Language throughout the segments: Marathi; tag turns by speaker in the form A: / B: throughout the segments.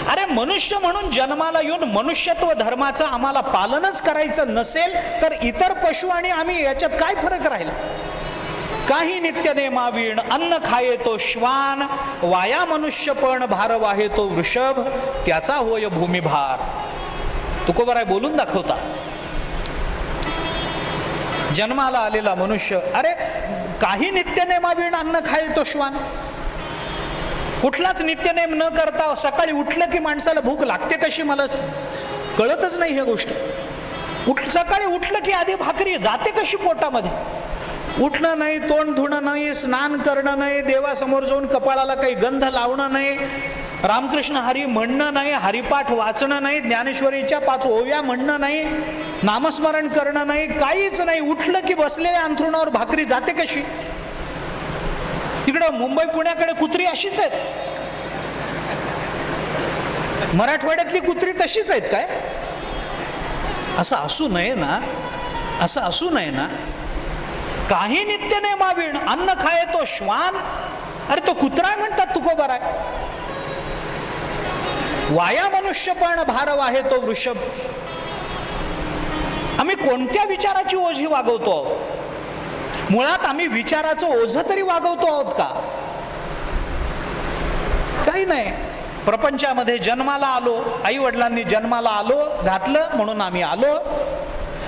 A: अरे मनुष्य म्हणून जन्माला येऊन मनुष्यत्व धर्माचं आम्हाला पालनच करायचं नसेल तर इतर पशु आणि आम्ही याच्यात काय फरक राहिला? काही नित्य नेमावीण, अन्न खाये तो श्वान, वाया मनुष्यपण भार वाहे तो वृषभ, त्याचा होय भूमिभार. तुकोबराय बोलून दाखवता. जन्माला आलेला मनुष्य, अरे काही नित्य नेमावीण अन्न खाये तो श्वान, कुठलाच नित्यनेम न करता सकाळी उठलं की माणसाला भूक लागते कशी मला कळतच नाही ही गोष्ट. सकाळी उठलं की आधी भाकरी जाते कशी पोटामध्ये? उठणं नाही, तोंड धुणं नाही, स्नान करणं नाही, देवासमोर जाऊन कपाळाला काही गंध लावणं नाही, रामकृष्ण हरी म्हणणं नाही, हरिपाठ वाचणं नाही, ज्ञानेश्वरीच्या 5 ओव्या म्हणणं नाही, नामस्मरण करणं नाही, काहीच नाही. उठलं की बसलेल्या अंथरुणावर भाकरी जाते कशी? तिकडं मुंबई पुण्याकडे कुत्री अशीच आहेत. मराठवाड्यातली कुत्री तशीच आहेत काय? असं असू नये ना, असं असू नये ना. काही नित्य नेमावीण, अन्न खाये तो श्वान, अरे तो कुत्रा म्हणतात तुकोबराय. वाया मनुष्यपण भार वाहे तो वृषभ. आम्ही कोणत्या विचाराची ओझी वागवतो आहोत? मुळात आम्ही विचाराचं ओझं तरी वागवतो आहोत का? काही नाही. प्रपंचामध्ये जन्माला आलो, आई वडिलांनी जन्माला आलो घातलं म्हणून आम्ही आलो,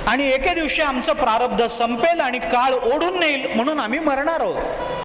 A: आणि एके दिवशी आमचं प्रारब्ध संपेल आणि काळ ओढून नेईल म्हणून आम्ही मरणार आहोत.